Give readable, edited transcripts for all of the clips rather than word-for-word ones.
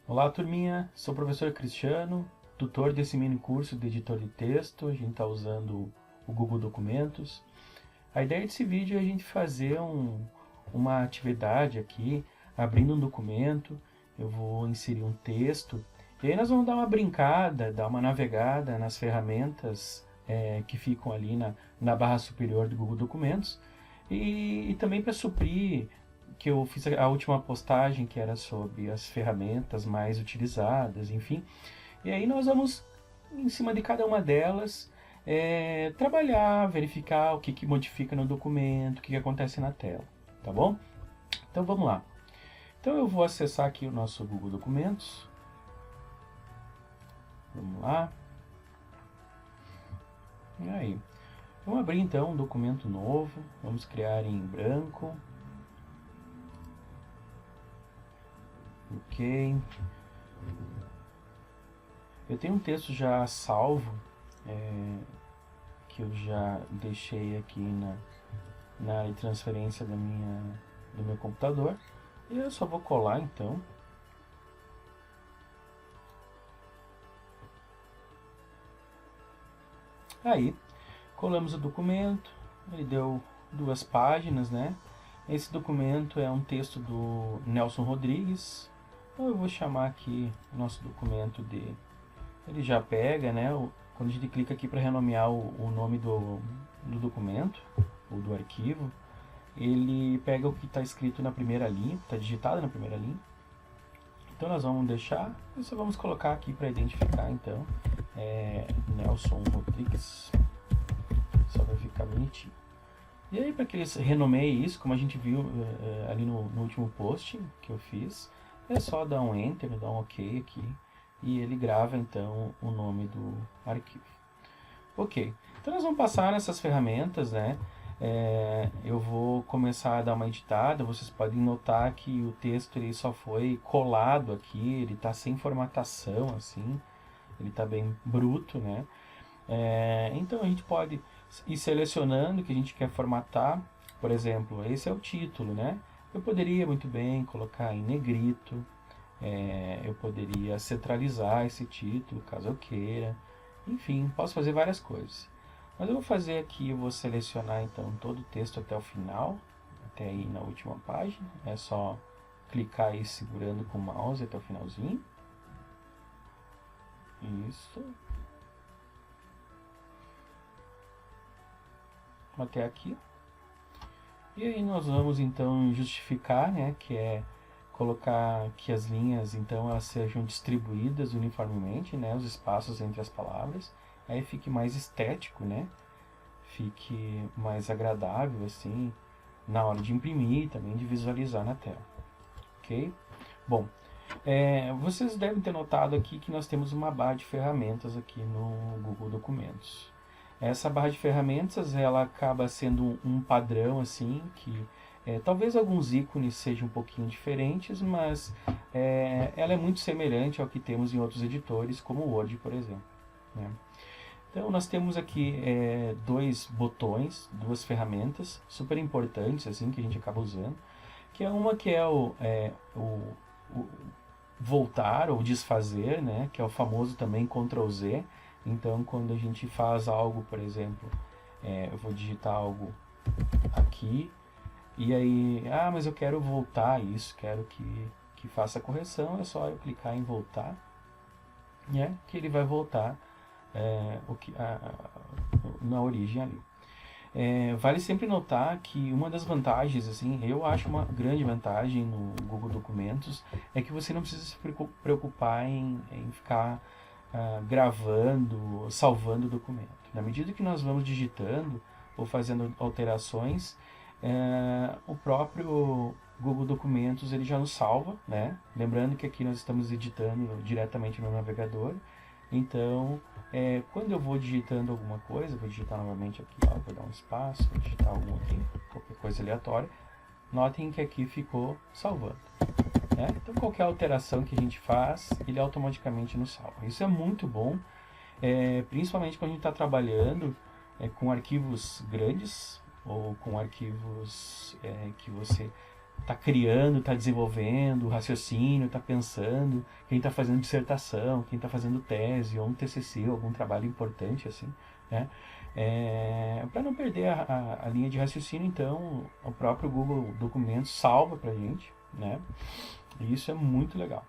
Olá, turminha. Sou o professor Cristiano, tutor desse mini curso de editor de texto. A gente está usando o Google Documentos. A ideia desse vídeo é a gente fazer uma atividade aqui, abrindo um documento. Eu vou inserir um texto e aí nós vamos dar uma brincada, dar uma navegada nas ferramentas que ficam ali na barra superior do Google Documentos e também para suprir que eu fiz a última postagem que era sobre as ferramentas mais utilizadas, enfim. E aí nós vamos, em cima de cada uma delas, trabalhar, verificar o que modifica no documento, o que acontece na tela, tá bom? Então vamos lá. Então eu vou acessar aqui o nosso Google Documentos. Vamos lá. E aí? Vamos abrir então um documento novo. Vamos criar em branco. Ok. Eu tenho um texto já salvo, que eu já deixei aqui na área de transferência do meu computador. E eu só vou colar então. Aí, colamos o documento, ele deu 2 páginas, né? Esse documento é um texto do Nelson Rodrigues. Então eu vou chamar aqui o nosso documento de... Ele já pega, né? Quando a gente clica aqui para renomear o nome do documento, ou do arquivo, ele pega o que está escrito na primeira linha, está digitado na primeira linha. Então nós vamos deixar, e só vamos colocar aqui para identificar então, Nelson Rodrigues, só vai ficar bonitinho. E aí para que ele renomeie isso, como a gente viu ali no último post que eu fiz, é só dar um Enter, dar um OK aqui, e ele grava então o nome do arquivo. Ok, então nós vamos passar nessas ferramentas, né? Eu vou começar a dar uma editada. Vocês podem notar que o texto ele só foi colado aqui, ele está sem formatação, assim, ele está bem bruto, né? Então a gente pode ir selecionando o que a gente quer formatar. Por exemplo, esse é o título, né? Eu poderia muito bem colocar em negrito, eu poderia centralizar esse título, caso eu queira. Enfim, posso fazer várias coisas. Mas eu vou fazer aqui, eu vou selecionar então todo o texto até o final, até aí na última página. É só clicar aí segurando com o mouse até o finalzinho. Isso. Até aqui. E aí nós vamos então justificar, né, que é colocar que as linhas então elas sejam distribuídas uniformemente, né, os espaços entre as palavras, aí fique mais estético, né, fique mais agradável assim na hora de imprimir e também de visualizar na tela, ok? Bom, vocês devem ter notado aqui que nós temos uma barra de ferramentas aqui no Google Documentos. Essa barra de ferramentas ela acaba sendo um padrão assim que talvez alguns ícones sejam um pouquinho diferentes, mas ela é muito semelhante ao que temos em outros editores, como o Word, por exemplo, né? Então nós temos aqui 2 botões, 2 ferramentas super importantes assim que a gente acaba usando, que é uma que é o voltar ou desfazer, né, que é o famoso também Ctrl Z. Então quando a gente faz algo, por exemplo, eu vou digitar algo aqui, e aí, mas eu quero voltar isso, quero que faça a correção, é só eu clicar em voltar, né, que ele vai voltar na origem ali. Vale sempre notar que uma das vantagens, assim, eu acho uma grande vantagem no Google Documentos, é que você não precisa se preocupar em ficar gravando, salvando o documento. Na medida que nós vamos digitando ou fazendo alterações, o próprio Google Documentos ele já nos salva, né? Lembrando que aqui nós estamos editando diretamente no navegador. Então, quando eu vou digitando alguma coisa, vou digitar novamente aqui, ó, vou dar um espaço, vou digitar algum aqui, qualquer coisa aleatória, notem que aqui ficou salvando, né? Então, qualquer alteração que a gente faz, ele automaticamente nos salva. Isso é muito bom, principalmente quando a gente está trabalhando com arquivos grandes, ou com arquivos que você tá criando, tá desenvolvendo o raciocínio, tá pensando, quem tá fazendo dissertação, quem tá fazendo tese, ou um TCC, algum trabalho importante, assim, né? Para não perder a linha de raciocínio, então, o próprio Google Documentos salva pra gente, né? E isso é muito legal.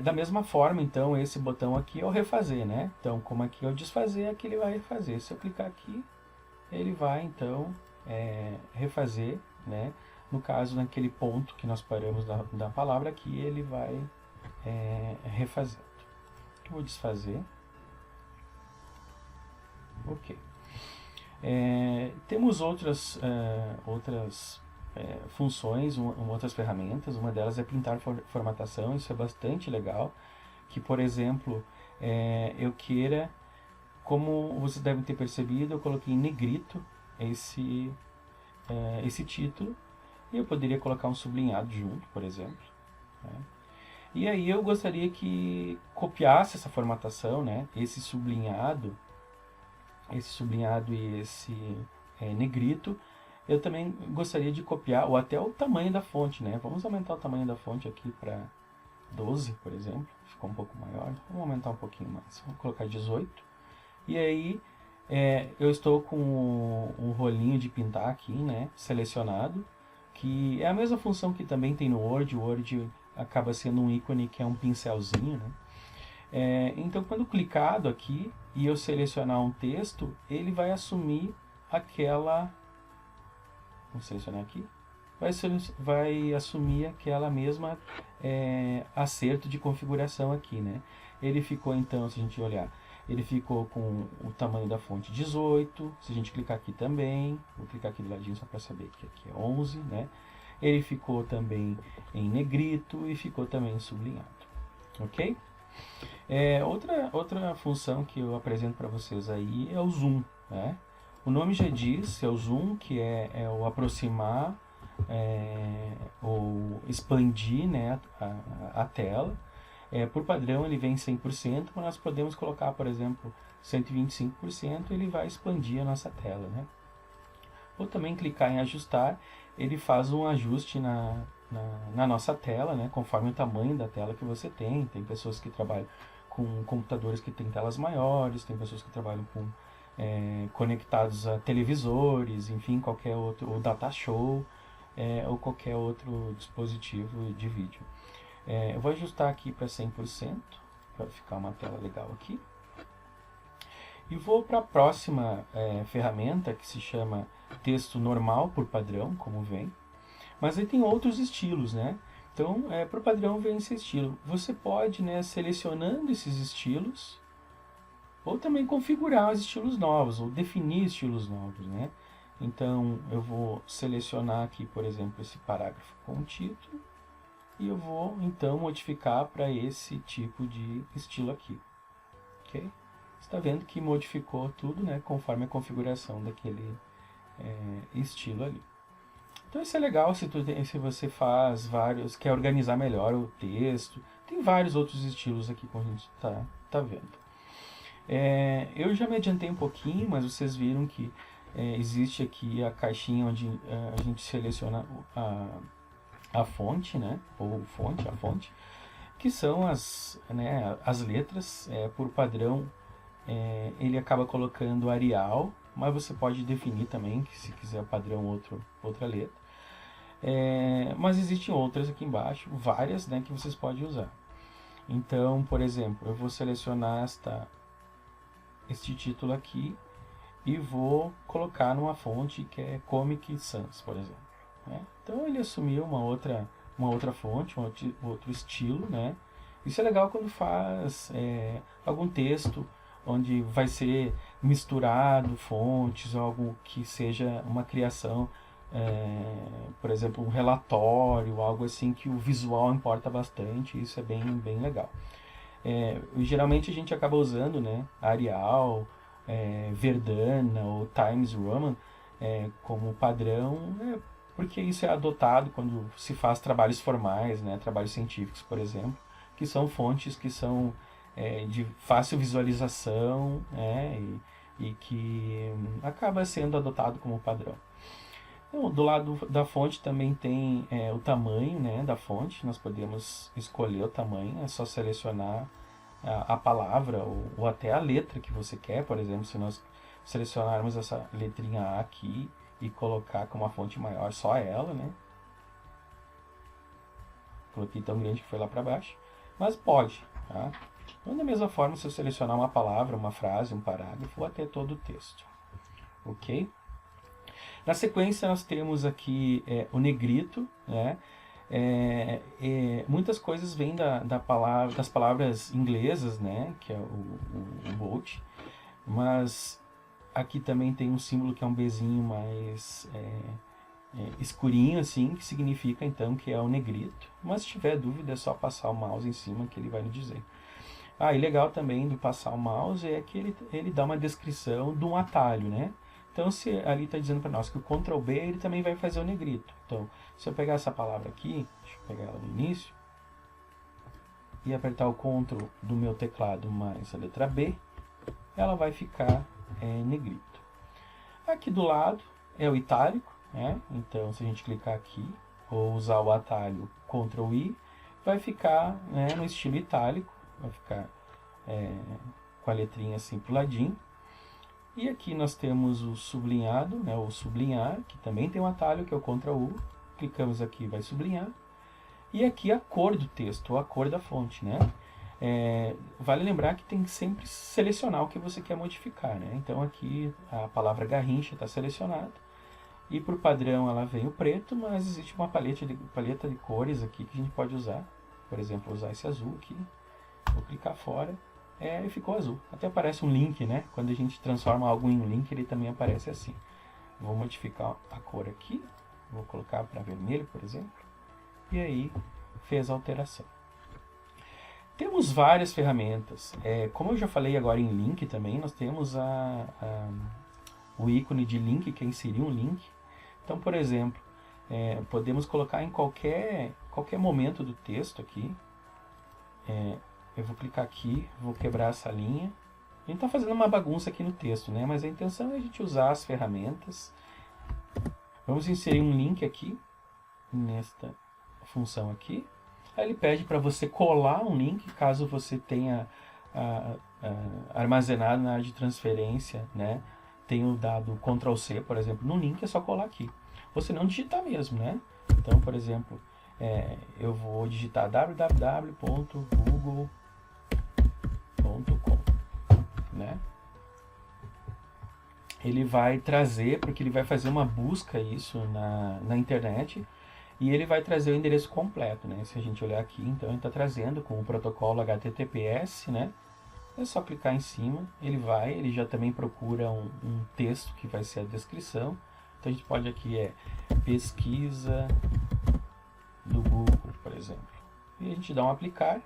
Da mesma forma, então, esse botão aqui é o refazer, né? Então, como aqui é o desfazer, aqui ele vai refazer. Se eu clicar aqui, ele vai, então, refazer, né? No caso, naquele ponto que nós paramos da palavra aqui, ele vai refazendo. Eu vou desfazer. Ok. Temos outras funções, outras ferramentas. Uma delas é pintar formatação, isso é bastante legal. Que, por exemplo, eu queira, como vocês devem ter percebido, eu coloquei em negrito esse título, e eu poderia colocar um sublinhado junto, por exemplo, né? E aí eu gostaria que copiasse essa formatação, né? Esse sublinhado e esse negrito, eu também gostaria de copiar, ou até o tamanho da fonte, né? Vamos aumentar o tamanho da fonte aqui para 12, por exemplo, ficou um pouco maior. Vamos aumentar um pouquinho mais, vamos colocar 18. E aí eu estou com o rolinho de pintar aqui, né, selecionado, que é a mesma função que também tem no Word. O Word acaba sendo um ícone que é um pincelzinho, né? Então, quando clicado aqui e eu selecionar um texto, ele vai assumir aquela... Vou selecionar aqui. Vai assumir aquela mesma acerto de configuração aqui, né? Ele ficou, então, se a gente olhar, ele ficou com o tamanho da fonte 18. Se a gente clicar aqui também, vou clicar aqui do ladinho só para saber que aqui é 11, né? Ele ficou também em negrito e ficou também sublinhado, ok? Outra função que eu apresento para vocês aí é o zoom, né? O nome já diz, é o zoom, que é o aproximar ou expandir, né, a tela. Por padrão ele vem 100%, mas nós podemos colocar, por exemplo, 125%, ele vai expandir a nossa tela, né? Ou também clicar em ajustar, ele faz um ajuste na nossa tela, né, conforme o tamanho da tela que você tem. Tem pessoas que trabalham com computadores que têm telas maiores, tem pessoas que trabalham com conectados a televisores, enfim, qualquer outro, ou data show, ou qualquer outro dispositivo de vídeo. Eu vou ajustar aqui para 100%, para ficar uma tela legal aqui. E vou para a próxima ferramenta, que se chama texto normal por padrão, como vem. Mas aí tem outros estilos, né? Então, por padrão vem esse estilo. Você pode, né, selecionando esses estilos, ou também configurar os estilos novos, ou definir estilos novos, né? Então, eu vou selecionar aqui, por exemplo, esse parágrafo com título, e eu vou, então, modificar para esse tipo de estilo aqui, ok? Você está vendo que modificou tudo, né, conforme a configuração daquele estilo ali. Então isso é legal se você faz vários, quer organizar melhor o texto. Tem vários outros estilos aqui, como a gente tá vendo. Eu já me adiantei um pouquinho, mas vocês viram que existe aqui a caixinha onde a gente seleciona a fonte, né? Ou a fonte, que são as letras. Por padrão, ele acaba colocando Arial, mas você pode definir também, que se quiser padrão outra letra. Mas existem outras aqui embaixo, várias, né, que vocês podem usar. Então, por exemplo, eu vou selecionar este título aqui e vou colocar numa fonte que é Comic Sans, por exemplo, né? Então ele assumiu uma outra fonte, outro estilo, né? Isso é legal quando faz algum texto onde vai ser misturado fontes, ou algo que seja uma criação, por exemplo, um relatório, algo assim que o visual importa bastante. Isso é bem legal. Geralmente a gente acaba usando, né, Arial, Verdana ou Times Roman como padrão, porque isso é adotado quando se faz trabalhos formais, né, trabalhos científicos, por exemplo, que são fontes que são de fácil visualização, e que acaba sendo adotado como padrão. Então, do lado da fonte também tem o tamanho, né, da fonte. Nós podemos escolher o tamanho, é só selecionar a palavra ou até a letra que você quer. Por exemplo, se nós selecionarmos essa letrinha A aqui e colocar como a fonte maior só ela, né? Coloquei tão grande que foi lá para baixo, mas pode, tá? Então, da mesma forma, se eu selecionar uma palavra, uma frase, um parágrafo, ou até todo o texto, ok? Na sequência, nós temos aqui o negrito, né? Muitas coisas vêm das palavras inglesas, né? Que é o bold, mas aqui também tem um símbolo que é um Bzinho mais escurinho, assim, que significa então que é o negrito. Mas se tiver dúvida, é só passar o mouse em cima que ele vai nos dizer. E legal também do passar o mouse é que ele dá uma descrição de um atalho, né? Então, se ali está dizendo para nós que o Ctrl B, ele também vai fazer o negrito. Então, se eu pegar essa palavra aqui, deixa eu pegar ela no início, e apertar o Ctrl do meu teclado mais a letra B, ela vai ficar negrito. Aqui do lado é o itálico, né? Então, se a gente clicar aqui, ou usar o atalho Ctrl I, vai ficar no estilo itálico, vai ficar com a letrinha assim pro ladinho. E aqui nós temos o sublinhado, né, ou sublinhar, que também tem um atalho, que é o Ctrl U. Clicamos aqui, vai sublinhar. E aqui a cor do texto, ou a cor da fonte, né? Vale lembrar que tem que sempre selecionar o que você quer modificar, né? Então aqui a palavra Garrincha está selecionada. E por padrão ela vem o preto, mas existe uma paleta de cores aqui que a gente pode usar. Por exemplo, usar esse azul aqui. Vou clicar fora. E ficou azul. Até aparece um link, né? Quando a gente transforma algo em um link, ele também aparece assim. Vou modificar a cor aqui. Vou colocar para vermelho, por exemplo. E aí, fez a alteração. Temos várias ferramentas. Como eu já falei agora em link também, nós temos o ícone de link, que é inserir um link. Então, por exemplo, podemos colocar em qualquer momento do texto aqui. Eu vou clicar aqui, vou quebrar essa linha. A gente está fazendo uma bagunça aqui no texto, né? Mas a intenção é a gente usar as ferramentas. Vamos inserir um link aqui, nesta função aqui. Aí ele pede para você colar um link, caso você tenha armazenado na área de transferência, né? Tenha dado Ctrl C, por exemplo, no link, é só colar aqui. Ou se não, digitar mesmo, né? Então, por exemplo, eu vou digitar www.google.com, né? Ele vai trazer, porque ele vai fazer uma busca isso na internet, e ele vai trazer o endereço completo, né? Se a gente olhar aqui, então ele está trazendo com o protocolo HTTPS, né? É só clicar em cima, ele já também procura um texto que vai ser a descrição. Então a gente pode aqui pesquisa do Google, por exemplo. E a gente dá um aplicar.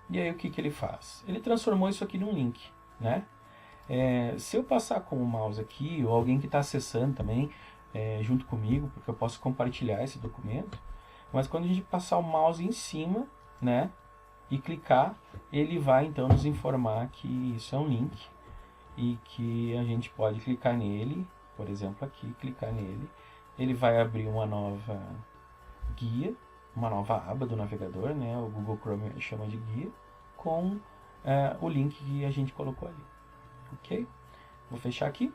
E aí o que ele faz? Ele transformou isso aqui num link, né? Se eu passar com o mouse aqui, ou alguém que está acessando também, junto comigo, porque eu posso compartilhar esse documento, mas quando a gente passar o mouse em cima, né, e clicar, ele vai então nos informar que isso é um link e que a gente pode clicar nele, por exemplo aqui, clicar nele, ele vai abrir uma nova guia, uma nova aba do navegador, né, o Google Chrome chama de guia, com o link que a gente colocou ali. Ok? Vou fechar aqui,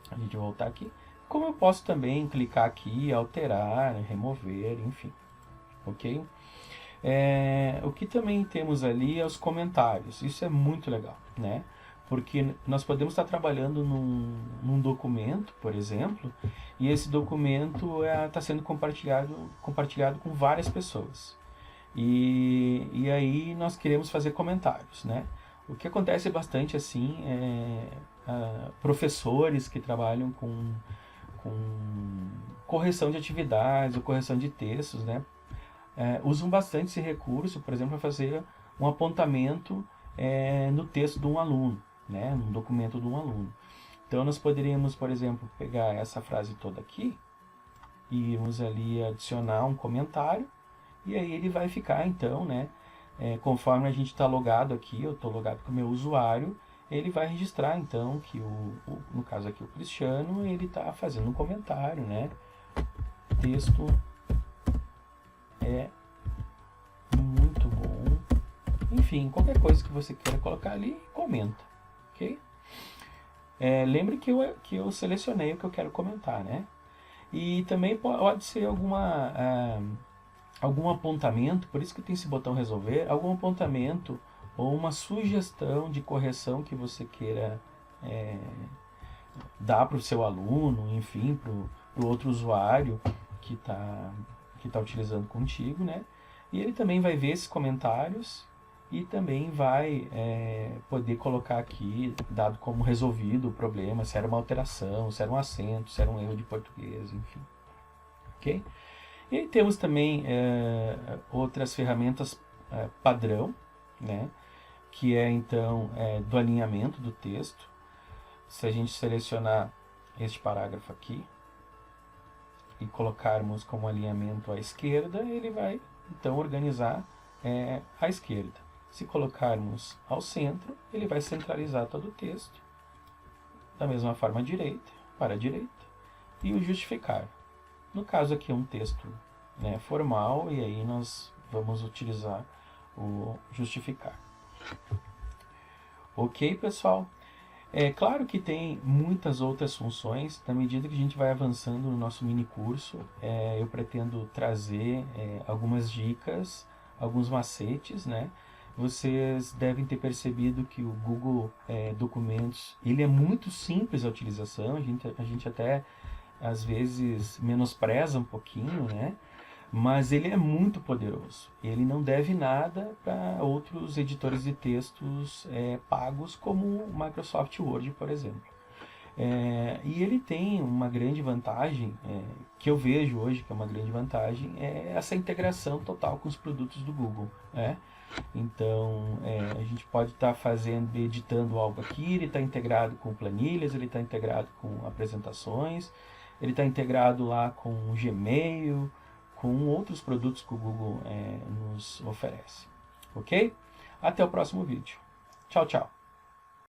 a gente vai voltar aqui. Como eu posso também clicar aqui, alterar, remover, enfim. Ok? O que também temos ali é os comentários. Isso é muito legal, né? Porque nós podemos estar trabalhando num documento, por exemplo, e esse documento está sendo compartilhado com várias pessoas. E aí nós queremos fazer comentários, né? O que acontece bastante assim professores que trabalham com correção de atividades ou correção de textos, né? Usam bastante esse recurso, por exemplo, para fazer um apontamento no texto de um aluno, né? No documento de um aluno. Então nós poderíamos, por exemplo, pegar essa frase toda aqui e irmos ali adicionar um comentário, e aí ele vai ficar então, né? Conforme a gente está logado aqui, eu estou logado com o meu usuário, ele vai registrar então que no caso aqui o Cristiano, ele está fazendo um comentário, né? O texto é muito bom. Enfim, qualquer coisa que você queira colocar ali, comenta, ok? Lembre que eu selecionei o que eu quero comentar, né? E também pode ser algum apontamento, por isso que tem esse botão resolver, algum apontamento ou uma sugestão de correção que você queira dar para o seu aluno, enfim, para o outro usuário que tá utilizando contigo, né? E ele também vai ver esses comentários e também vai poder colocar aqui, dado como resolvido o problema, se era uma alteração, se era um acento, se era um erro de português, enfim. Ok? E aí temos também outras ferramentas padrão, né? Que é então do alinhamento do texto. Se a gente selecionar este parágrafo aqui e colocarmos como alinhamento à esquerda, ele vai então organizar à esquerda. Se colocarmos ao centro, ele vai centralizar todo o texto. Da mesma forma, à direita, para a direita. E o justificar. No caso aqui é um texto formal, e aí nós vamos utilizar o justificar. Ok, pessoal? É claro que tem muitas outras funções. Na medida que a gente vai avançando no nosso mini curso, eu pretendo trazer algumas dicas, alguns macetes, né? Vocês devem ter percebido que o Google Documentos, ele é muito simples a utilização. A gente até às vezes menospreza um pouquinho, né? Mas ele é muito poderoso. Ele não deve nada para outros editores de textos pagos, como o Microsoft Word, por exemplo. E ele tem uma grande vantagem, que eu vejo hoje que é uma grande vantagem, é essa integração total com os produtos do Google. Então, a gente pode estar editando algo aqui, ele está integrado com planilhas, ele está integrado com apresentações, ele está integrado lá com o Gmail, com outros produtos que o Google nos oferece. Ok? Até o próximo vídeo. Tchau, tchau.